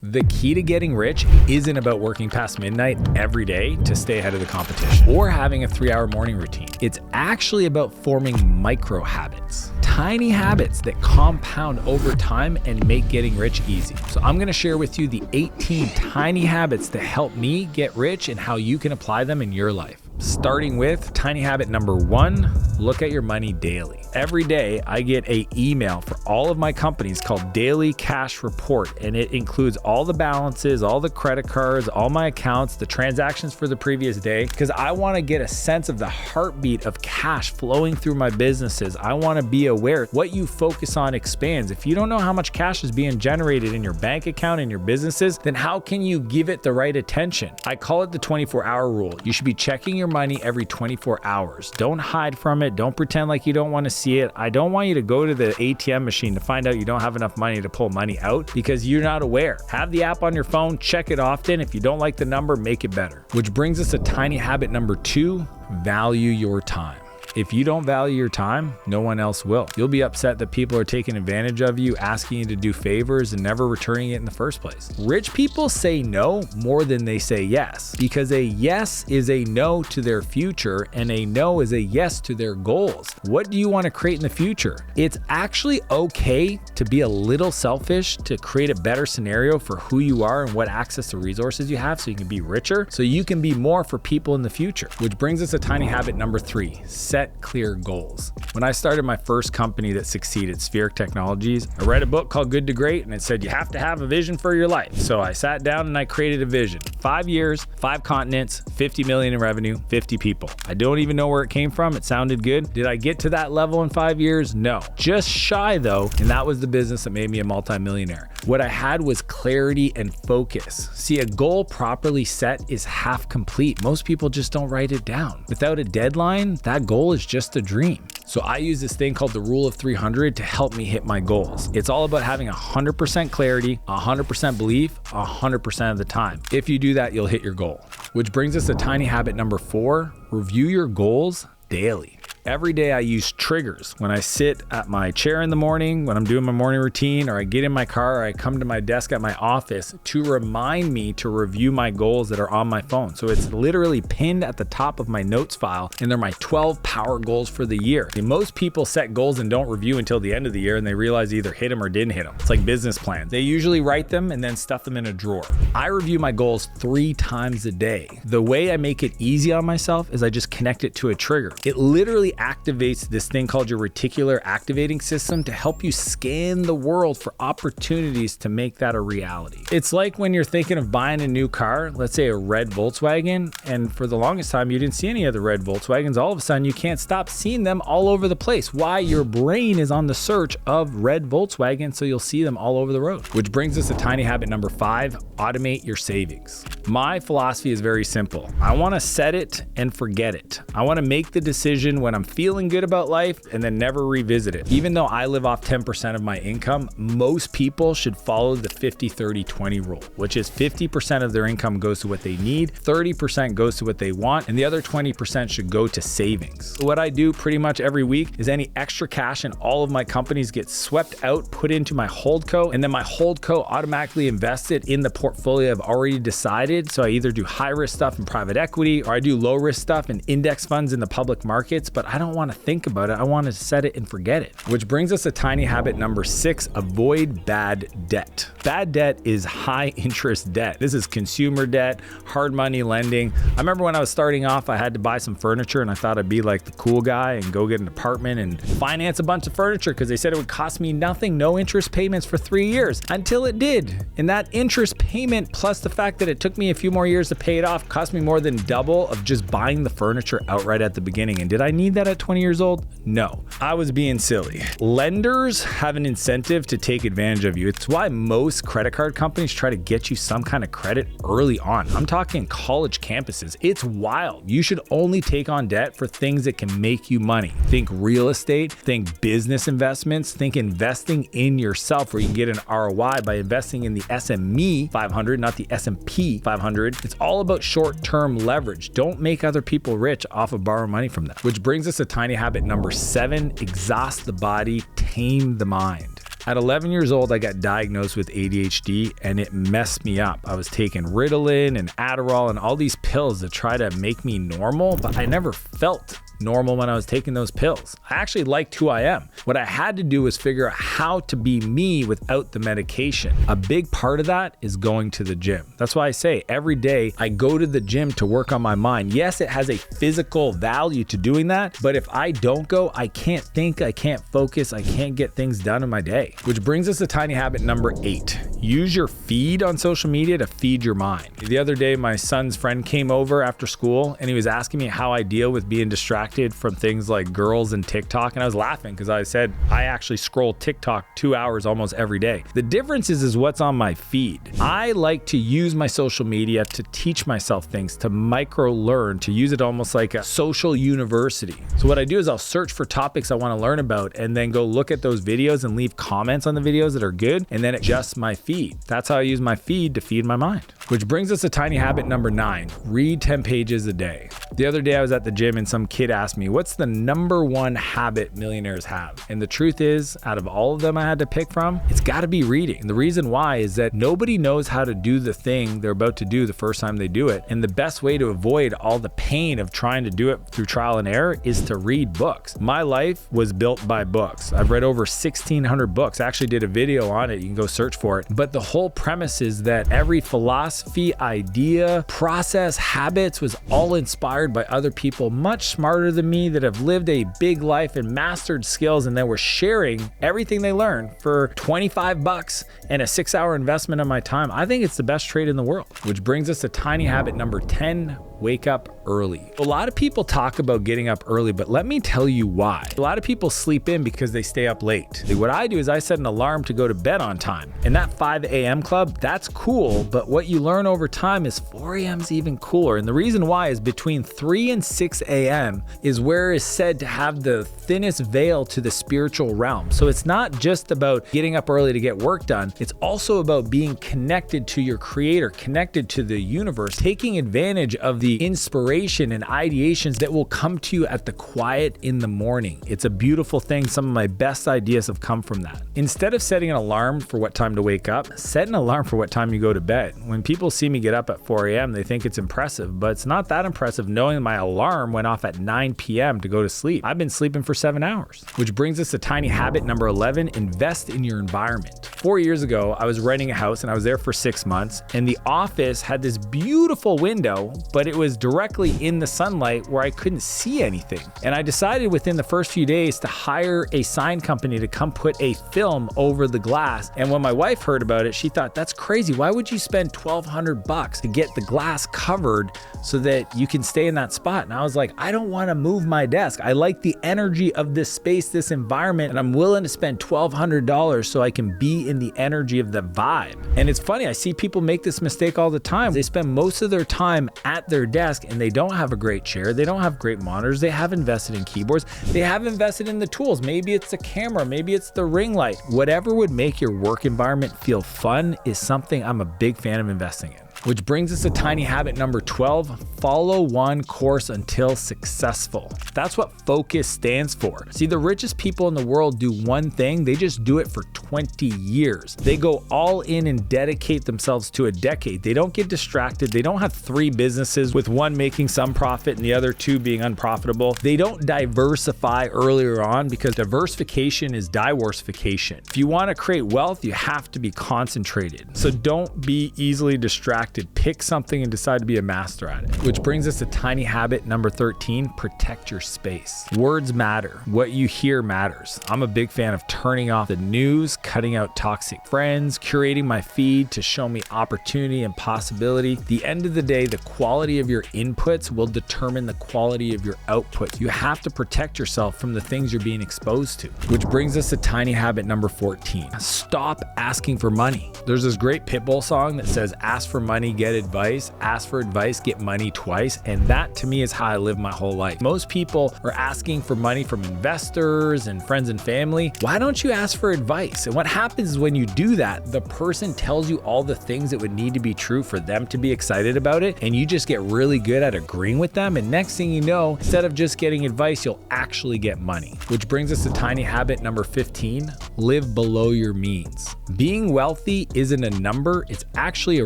The key to getting rich isn't about working past midnight every day to stay ahead of the competition or having a 3-hour morning routine. It's actually about forming micro habits, tiny habits that compound over time and make getting rich easy. So I'm gonna share with you the 18 tiny habits that help me get rich and how you can apply them in your life. Starting with tiny habit number 1, look at your money daily. Every day I get an email for all of my companies called Daily Cash Report, and it includes all the balances, all the credit cards, all my accounts, the transactions for the previous day, because I want to get a sense of the heartbeat of cash flowing through my businesses. I want to be aware what you focus on expands. If you don't know how much cash is being generated in your bank account and your businesses, then how can you give it the right attention? I call it the 24-hour rule. You should be checking your money every 24 hours. Don't hide from it. Don't pretend like you don't want to see it. I don't want you to go to the ATM machine to find out you don't have enough money to pull money out because you're not aware. Have the app on your phone, check it often. If you don't like the number, make it better. Which brings us to tiny habit number 2, value your time. If you don't value your time, no one else will. You'll be upset that people are taking advantage of you, asking you to do favors and never returning it in the first place. Rich people say no more than they say yes, because a yes is a no to their future and a no is a yes to their goals. What do you want to create in the future? It's actually okay to be a little selfish to create a better scenario for who you are and what access to resources you have so you can be richer, so you can be more for people in the future. Which brings us to tiny habit number 3, set clear goals. When I started my first company that succeeded, Spheric Technologies, I read a book called Good to Great, and it said you have to have a vision for your life. So I sat down and I created a vision. 5 years, 5 continents, 50 million in revenue, 50 people. I don't even know where it came from. It sounded good. Did I get to that level in 5 years? No. Just shy though, and that was the business that made me a multimillionaire. What I had was clarity and focus. See, a goal properly set is half complete. Most people just don't write it down. Without a deadline, that goal is just a dream. So I use this thing called the rule of 300 to help me hit my goals. It's all about having 100% clarity, 100% belief, 100% of the time. If you do that, you'll hit your goal. Which brings us to tiny habit number 4, review your goals daily. Every day I use triggers. When I sit at my chair in the morning, when I'm doing my morning routine, or I get in my car, or I come to my desk at my office to remind me to review my goals that are on my phone. So it's literally pinned at the top of my notes file, and they're my 12 power goals for the year. And most people set goals and don't review until the end of the year, and they realize they either hit them or didn't hit them. It's like business plans. They usually write them and then stuff them in a drawer. I review my goals 3 times a day. The way I make it easy on myself is I just connect it to a trigger. It literally activates this thing called your reticular activating system to help you scan the world for opportunities to make that a reality. It's like when you're thinking of buying a new car, let's say a red Volkswagen, and for the longest time you didn't see any of the red Volkswagens. All of a sudden you can't stop seeing them all over the place. Why? Your brain is on the search of red Volkswagen, so you'll see them all over the road. Which brings us to tiny habit number 5, automate your savings. My philosophy is very simple. I want to set it and forget it. I want to make the decision when I'm feeling good about life and then never revisit it. Even though I live off 10% of my income, most people should follow the 50-30-20 rule, which is 50% of their income goes to what they need, 30% goes to what they want, and the other 20% should go to savings. What I do pretty much every week is any extra cash in all of my companies gets swept out, put into my holdco, and then my holdco automatically invests it in the portfolio I've already decided. So I either do high risk stuff in private equity, or I do low risk stuff in index funds in the public markets, but I don't want to think about it. I want to set it and forget it. Which brings us to tiny habit number 6, avoid bad debt. Bad debt is high interest debt. This is consumer debt, hard money lending. I remember when I was starting off, I had to buy some furniture and I thought I'd be like the cool guy and go get an apartment and finance a bunch of furniture because they said it would cost me nothing, no interest payments for 3 years, until it did. And that interest payment plus the fact that it took me a few more years to pay it off cost me more than double of just buying the furniture outright at the beginning. And did I need that at 20 years old? No, I was being silly. Lenders have an incentive to take advantage of you. It's why most credit card companies try to get you some kind of credit early on. I'm talking college campuses. It's wild. You should only take on debt for things that can make you money. Think real estate, think business investments, think investing in yourself where you can get an ROI by investing in the SME 500, not the S&P 500. It's all about short-term leverage. Don't make other people rich off of borrowing money from them. Which brings us to tiny habit number 7, exhaust the body, tame the mind. At 11 years old, I got diagnosed with ADHD and it messed me up. I was taking Ritalin and Adderall and all these pills to try to make me normal, but I never felt normal when I was taking those pills. I actually liked who I am. What I had to do was figure out how to be me without the medication. A big part of that is going to the gym. That's why I say every day I go to the gym to work on my mind. Yes, it has a physical value to doing that, but if I don't go, I can't think, I can't focus, I can't get things done in my day. Which brings us to tiny habit number 8. Use your feed on social media to feed your mind. The other day, my son's friend came over after school and he was asking me how I deal with being distracted from things like girls and TikTok. And I was laughing because I said, I actually scroll TikTok 2 hours almost every day. The difference is what's on my feed. I like to use my social media to teach myself things, to micro learn, to use it almost like a social university. So what I do is I'll search for topics I want to learn about and then go look at those videos and leave comments on the videos that are good and then adjust my feed. That's how I use my feed to feed my mind. Which brings us to tiny habit number 9. Read 10 pages a day. The other day I was at the gym and some kid asked me, what's the number 1 habit millionaires have? And the truth is, out of all of them I had to pick from, it's got to be reading. And the reason why is that nobody knows how to do the thing they're about to do the first time they do it. And the best way to avoid all the pain of trying to do it through trial and error is to read books. My life was built by books. I've read over 1,600 books. I actually did a video on it. You can go search for it. But the whole premise is that every philosophy, idea, process, habits was all inspired by other people much smarter than me that have lived a big life and mastered skills, and then were sharing everything they learned for $25 and a 6-hour investment of my time. I think it's the best trade in the world. Which brings us to tiny habit number 10. Wake up early. A lot of people talk about getting up early, but let me tell you why. A lot of people sleep in because they stay up late. What I do is I set an alarm to go to bed on time. And that 5 a.m. club, that's cool, but what you learn over time is 4 a.m. is even cooler. And the reason why is between 3 and 6 a.m. is where it's said to have the thinnest veil to the spiritual realm. So it's not just about getting up early to get work done. It's also about being connected to your creator, connected to the universe, taking advantage of the inspiration and ideations that will come to you at the quiet in the morning. It's a beautiful thing. Some of my best ideas have come from that. Instead of setting an alarm for what time to wake up, set an alarm for what time you go to bed. When people see me get up at 4 a.m., they think it's impressive, but it's not that impressive knowing my alarm went off at 9 p.m. to go to sleep. I've been sleeping for 7 hours. Which brings us to tiny habit number 11, invest in your environment. 4 years ago, I was renting a house and I was there for 6 months, and the office had this beautiful window, but it was directly in the sunlight where I couldn't see anything. And I decided within the first few days to hire a sign company to come put a film over the glass. And when my wife heard about it, she thought, that's crazy. Why would you spend $1,200 to get the glass covered so that you can stay in that spot? And I was like, I don't want to move my desk. I like the energy of this space, this environment, and I'm willing to spend $1,200 so I can be in the energy of the vibe. And it's funny, I see people make this mistake all the time. They spend most of their time at their desk and they don't have a great chair. They don't have great monitors. They have invested in keyboards. They have invested in the tools. Maybe it's the camera. Maybe it's the ring light. Whatever would make your work environment feel fun is something I'm a big fan of investing in. Which brings us to tiny habit number 12, follow one course until successful. That's what focus stands for. See, the richest people in the world do one thing, they just do it for 20 years. They go all in and dedicate themselves to a decade. They don't get distracted. They don't have 3 businesses with one making some profit and the other 2 being unprofitable. They don't diversify earlier on because diversification is divorcification. If you want to create wealth, you have to be concentrated. So don't be easily distracted. Pick something and decide to be a master at it. Which brings us to tiny habit number 13, protect your space. Words matter. What you hear matters. I'm a big fan of turning off the news, cutting out toxic friends, curating my feed to show me opportunity and possibility. At the end of the day, the quality of your inputs will determine the quality of your output. You have to protect yourself from the things you're being exposed to. Which brings us to tiny habit number 14, stop asking for money. There's this great Pitbull song that says, ask for money, get advice, ask for advice, get money twice. And that to me is how I live my whole life. Most people are asking for money from investors and friends and family. Why don't you ask for advice? And what happens is when you do that, the person tells you all the things that would need to be true for them to be excited about it. And you just get really good at agreeing with them. And next thing you know, instead of just getting advice, you'll actually get money. Which brings us to tiny habit number 15, live below your means. Being wealthy isn't a number, it's actually a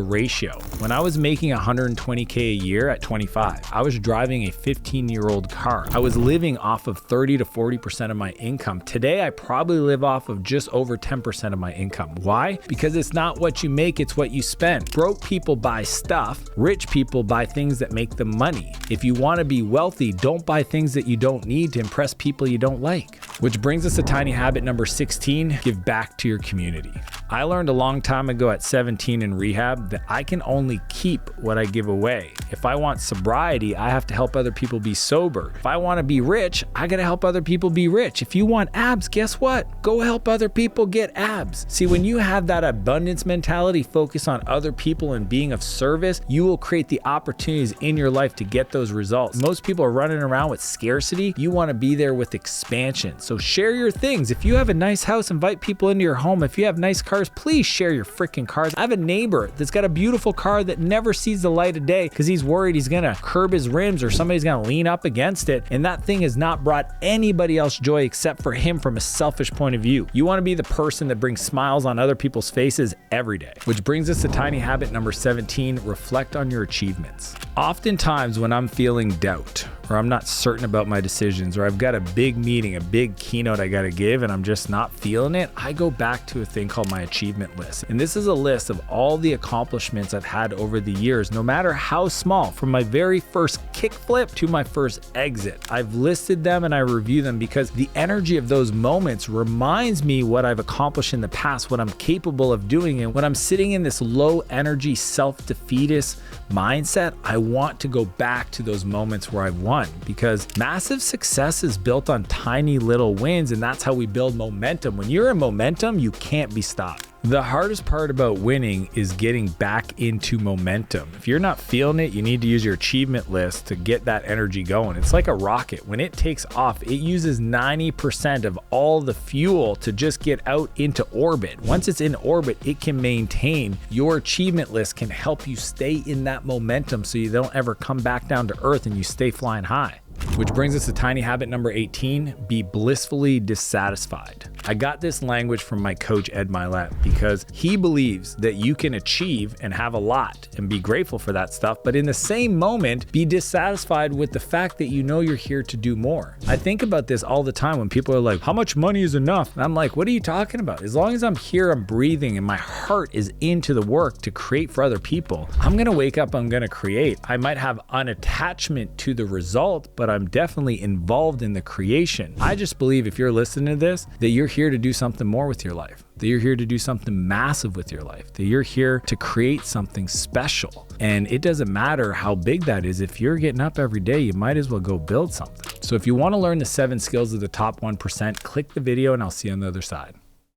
ratio. When I was making $120K a year at 25, I was driving a 15-year-old car. I was living off of 30 to 40% of my income. Today, I probably live off of just over 10% of my income. Why? Because it's not what you make, it's what you spend. Broke people buy stuff, rich people buy things that make them money. If you want to be wealthy, don't buy things that you don't need to impress people you don't like. Which brings us to tiny habit number 16, give back to your community. I learned a long time ago at 17 in rehab that I can only keep what I give away. If I want sobriety, I have to help other people be sober. If I want to be rich, I got to help other people be rich. If you want abs, guess what? Go help other people get abs. See, when you have that abundance mentality, focus on other people and being of service, you will create the opportunities in your life to get those results. Most people are running around with scarcity. You want to be there with expansion. So share your things. If you have a nice house, invite people into your home. If you have nice cars, please share your freaking cars. I have a neighbor that's got a beautiful car that never sees the light of day because he's worried he's gonna curb his rims or somebody's gonna lean up against it. And that thing has not brought anybody else joy except for him from a selfish point of view. You wanna be the person that brings smiles on other people's faces every day. Which brings us to tiny habit number 17, reflect on your achievements. Oftentimes when I'm feeling doubt, or I'm not certain about my decisions, or I've got a big meeting, a big keynote I gotta give, and I'm just not feeling it, I go back to a thing called my achievement list. And this is a list of all the accomplishments I've had over the years, no matter how small, from my very first kickflip to my first exit. I've listed them and I review them because the energy of those moments reminds me what I've accomplished in the past, what I'm capable of doing. And when I'm sitting in this low energy, self-defeatist mindset, I want to go back to those moments where I've won, because massive success is built on tiny little wins, and that's how we build momentum. When you're in momentum, you can't be stopped. The hardest part about winning is getting back into momentum. If you're not feeling it, you need to use your achievement list to get that energy going. It's like a rocket. When it takes off, it uses 90% of all the fuel to just get out into orbit. Once it's in orbit, it can maintain. Your achievement list can help you stay in that momentum so you don't ever come back down to earth and you stay flying high. Which brings us to tiny habit number 18, be blissfully dissatisfied. I got this language from my coach, Ed Milet, because he believes that you can achieve and have a lot and be grateful for that stuff, but in the same moment, be dissatisfied with the fact that you know you're here to do more. I think about this all the time when people are like, how much money is enough? And I'm like, what are you talking about? As long as I'm here, I'm breathing, and my heart is into the work to create for other people, I'm gonna wake up, I'm gonna create. I might have unattachment to the result, but I'm definitely involved in the creation. I just believe if you're listening to this, that you're here to do something more with your life, that you're here to do something massive with your life, that you're here to create something special. And it doesn't matter how big that is. If you're getting up every day, you might as well go build something. So if you want to learn the 7 skills of the top 1%, click the video and I'll see you on the other side.